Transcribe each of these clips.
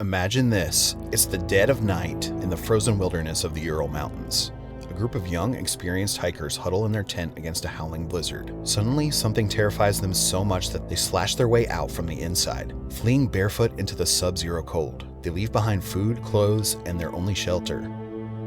Imagine this. It's the dead of night in the frozen wilderness of the Ural Mountains. A group of young, experienced hikers huddle in their tent against a howling blizzard. Suddenly, something terrifies them so much that they slash their way out from the inside, fleeing barefoot into the sub-zero cold. They leave behind food, clothes, and their only shelter.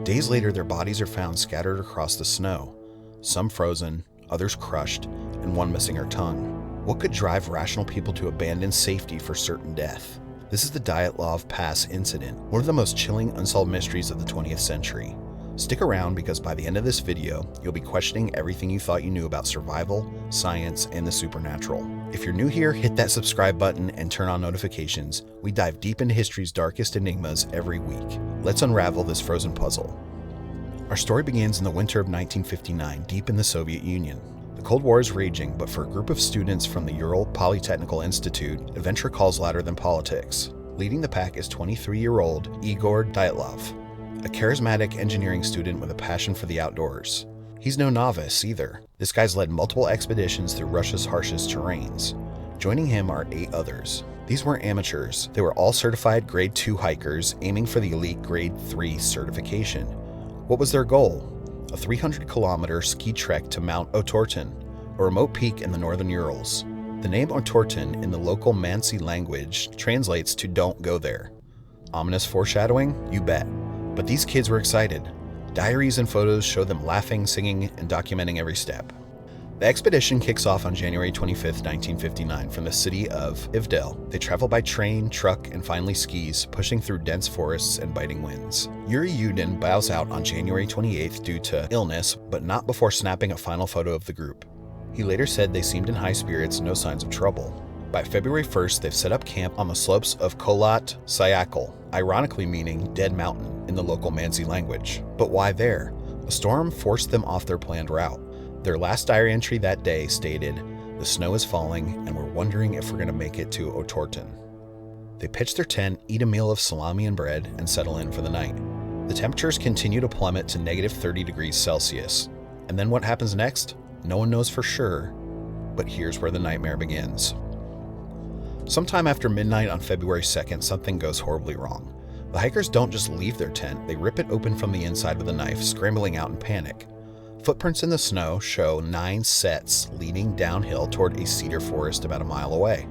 Days later, their bodies are found scattered across the snow, some frozen, others crushed, and one missing her tongue. What could drive rational people to abandon safety for certain death? This is the Dyatlov Pass Incident, one of the most chilling unsolved mysteries of the 20th century. Stick around because by the end of this video, you'll be questioning everything you thought you knew about survival, science, and the supernatural. If you're new here, hit that subscribe button and turn on notifications. We dive deep into history's darkest enigmas every week. Let's unravel this frozen puzzle. Our story begins in the winter of 1959, deep in the Soviet Union. The Cold War is raging, but for a group of students from the Ural Polytechnical Institute, adventure calls louder than politics. Leading the pack is 23-year-old Igor Dyatlov, a charismatic engineering student with a passion for the outdoors. He's no novice either. This guy's led multiple expeditions through Russia's harshest terrains. Joining him are 8 others. These weren't amateurs. They were all certified Grade 2 hikers aiming for the elite Grade 3 certification. What was their goal? A 300-kilometer ski trek to Mount Otorten, a remote peak in the northern Urals. The name Otorten in the local Mansi language translates to "don't go there." Ominous foreshadowing? You bet. But these kids were excited. Diaries and photos show them laughing, singing, and documenting every step. The expedition kicks off on January 25, 1959, from the city of Ivdel. They travel by train, truck, and finally skis, pushing through dense forests and biting winds. Yuri Yudin bows out on January 28th due to illness, but not before snapping a final photo of the group. He later said they seemed in high spirits, no signs of trouble. By February 1st, they've set up camp on the slopes of Kholat Syakhl, ironically meaning Dead Mountain in the local Mansi language. But why there? A storm forced them off their planned route. Their last diary entry that day stated, "The snow is falling and we're wondering if we're going to make it to Otorten." They pitch their tent, eat a meal of salami and bread, and settle in for the night. The temperatures continue to plummet to negative 30 degrees Celsius. And then what happens next? No one knows for sure, but here's where the nightmare begins. Sometime after midnight on February 2nd, something goes horribly wrong. The hikers don't just leave their tent, they rip it open from the inside with a knife, scrambling out in panic. Footprints in the snow show 9 sets leading downhill toward a cedar forest about a mile away.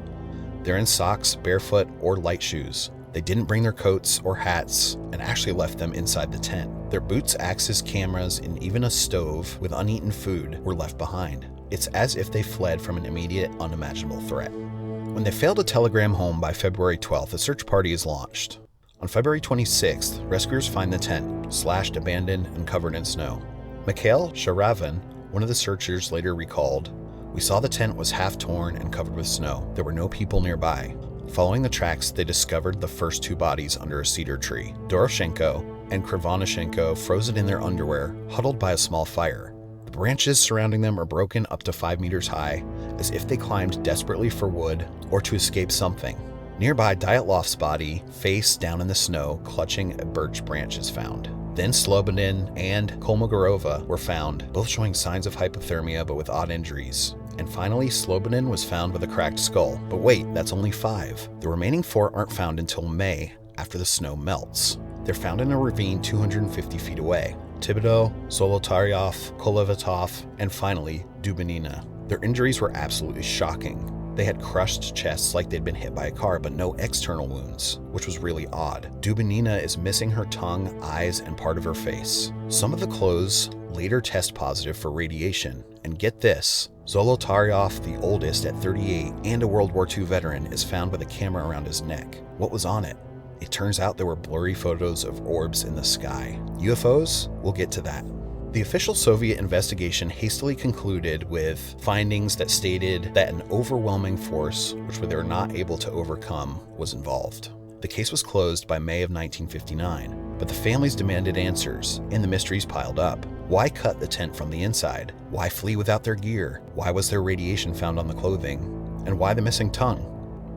They're in socks, barefoot, or light shoes. They didn't bring their coats or hats and actually left them inside the tent. Their boots, axes, cameras, and even a stove with uneaten food were left behind. It's as if they fled from an immediate, unimaginable threat. When they fail to telegram home by February 12th, a search party is launched. On February 26th, rescuers find the tent, slashed, abandoned, and covered in snow. Mikhail Sharavin, one of the searchers, later recalled, "We saw the tent was half torn and covered with snow. There were no people nearby." Following the tracks, they discovered the first 2 bodies under a cedar tree, Doroshenko and Krivonishenko frozen in their underwear, huddled by a small fire. The branches surrounding them are broken up to 5 meters high, as if they climbed desperately for wood or to escape something. Nearby, Dyatlov's body, face down in the snow, clutching a birch branch, is found. Then Slobodin and Kolmogorova were found, both showing signs of hypothermia but with odd injuries. And finally, Slobodin was found with a cracked skull. But wait, that's only 5. The remaining 4 aren't found until May, after the snow melts. They're found in a ravine 250 feet away. Thibodeau, Zolotaryov, Kolovatov, and finally, Dubinina. Their injuries were absolutely shocking. They had crushed chests like they'd been hit by a car, but no external wounds, which was really odd. Dubinina is missing her tongue, eyes, and part of her face. Some of the clothes later test positive for radiation. And get this, Zolotaryov, the oldest at 38 and a World War II veteran, is found with a camera around his neck. What was on it? It turns out there were blurry photos of orbs in the sky. UFOs? We'll get to that. The official Soviet investigation hastily concluded with findings that stated that an overwhelming force, which they were not able to overcome, was involved. The case was closed by May of 1959, but the families demanded answers, and the mysteries piled up. Why cut the tent from the inside? Why flee without their gear? Why was there radiation found on the clothing? And why the missing tongue?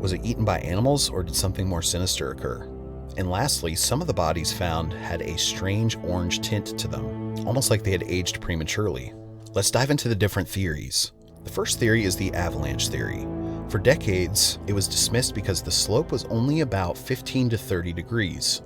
Was it eaten by animals, or did something more sinister occur? And lastly, some of the bodies found had a strange orange tint to them, almost like they had aged prematurely. Let's dive into the different theories. The first theory is the avalanche theory. For decades, it was dismissed because the slope was only about 15 to 30 degrees,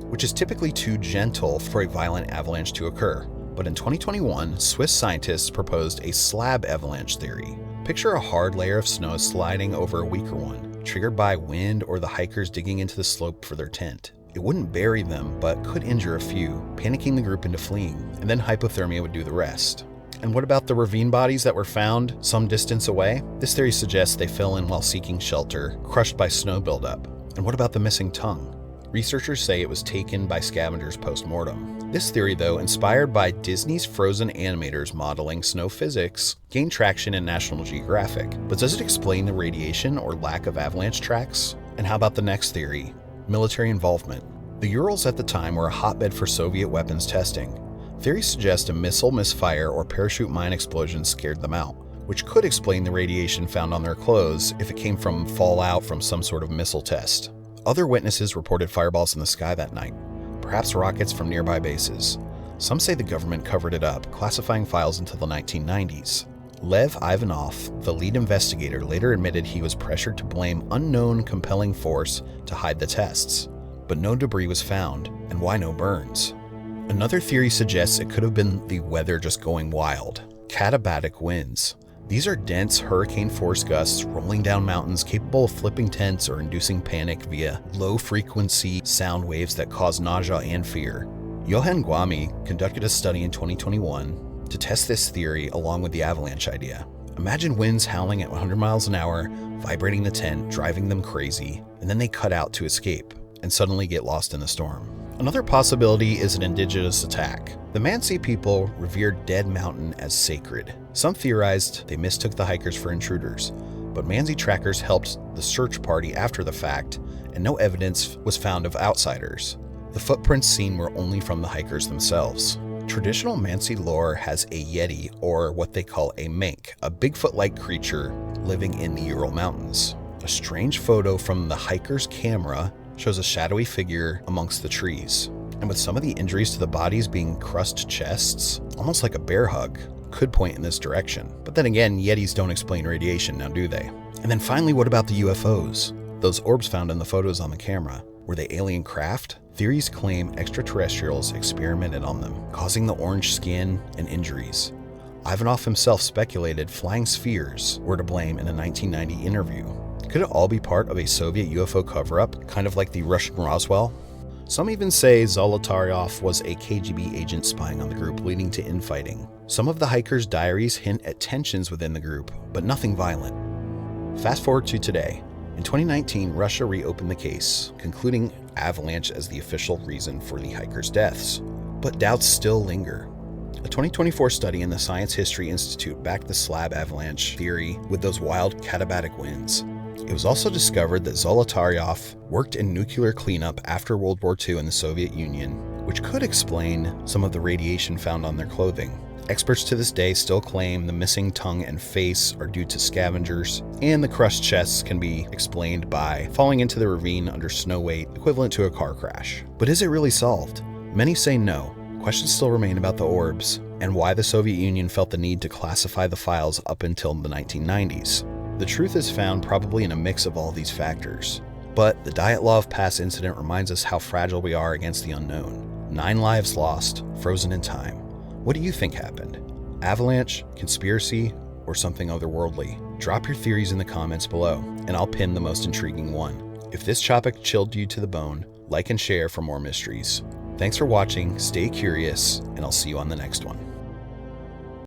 which is typically too gentle for a violent avalanche to occur. But in 2021, Swiss scientists proposed a slab avalanche theory. Picture a hard layer of snow sliding over a weaker one, triggered by wind or the hikers digging into the slope for their tent. It wouldn't bury them, but could injure a few, panicking the group into fleeing, and then hypothermia would do the rest. And what about the ravine bodies that were found some distance away? This theory suggests they fell in while seeking shelter, crushed by snow buildup. And what about the missing tongue? Researchers say it was taken by scavengers post-mortem. This theory, though, inspired by Disney's Frozen animators modeling snow physics, gained traction in National Geographic. But does it explain the radiation or lack of avalanche tracks? And how about the next theory? Military involvement. The Urals at the time were a hotbed for Soviet weapons testing. Theories suggest a missile misfire or parachute mine explosion scared them out, which could explain the radiation found on their clothes if it came from fallout from some sort of missile test. Other witnesses reported fireballs in the sky that night, perhaps rockets from nearby bases. Some say the government covered it up, classifying files until the 1990s. Lev Ivanov, the lead investigator, later admitted he was pressured to blame unknown compelling force to hide the tests. But no debris was found, and why no burns? Another theory suggests it could have been the weather just going wild. Katabatic winds. These are dense hurricane-force gusts rolling down mountains capable of flipping tents or inducing panic via low-frequency sound waves that cause nausea and fear. Johan Guami conducted a study in 2021 to test this theory along with the avalanche idea. Imagine winds howling at 100 miles an hour, vibrating the tent, driving them crazy, and then they cut out to escape and suddenly get lost in the storm. Another possibility is an indigenous attack. The Mansi people revered Dead Mountain as sacred. Some theorized they mistook the hikers for intruders, but Mansi trackers helped the search party after the fact, and no evidence was found of outsiders. The footprints seen were only from the hikers themselves. Traditional Mansi lore has a Yeti, or what they call a mink, a Bigfoot-like creature living in the Ural Mountains. A strange photo from the hiker's camera shows a shadowy figure amongst the trees. And with some of the injuries to the bodies being crushed chests, almost like a bear hug, could point in this direction. But then again, Yetis don't explain radiation, now do they? And then finally, what about the UFOs? Those orbs found in the photos on the camera, were they alien craft? Theories claim extraterrestrials experimented on them, causing the orange skin and injuries. Ivanov himself speculated flying spheres were to blame in a 1990 interview. Could it all be part of a Soviet UFO cover-up, kind of like the Russian Roswell? Some even say Zolotaryov was a KGB agent spying on the group, leading to infighting. Some of the hikers' diaries hint at tensions within the group, but nothing violent. Fast forward to today. In 2019, Russia reopened the case, concluding Avalanche as the official reason for the hikers' deaths. But doubts still linger. A 2024 study in the Science History Institute backed the Slab avalanche theory with those wild katabatic winds. It was also discovered that Zolotaryov worked in nuclear cleanup after World War II in the Soviet Union, which could explain some of the radiation found on their clothing. Experts to this day still claim the missing tongue and face are due to scavengers, and the crushed chests can be explained by falling into the ravine under snow weight, equivalent to a car crash. But is it really solved? Many say no. Questions still remain about the orbs, and why the Soviet Union felt the need to classify the files up until the 1990s. The truth is found probably in a mix of all these factors. But the Dyatlov Pass Incident reminds us how fragile we are against the unknown. 9 lives lost, frozen in time. What do you think happened? Avalanche, conspiracy, or something otherworldly? Drop your theories in the comments below, and I'll pin the most intriguing one. If this topic chilled you to the bone, like and share for more mysteries. Thanks for watching, stay curious, and I'll see you on the next one.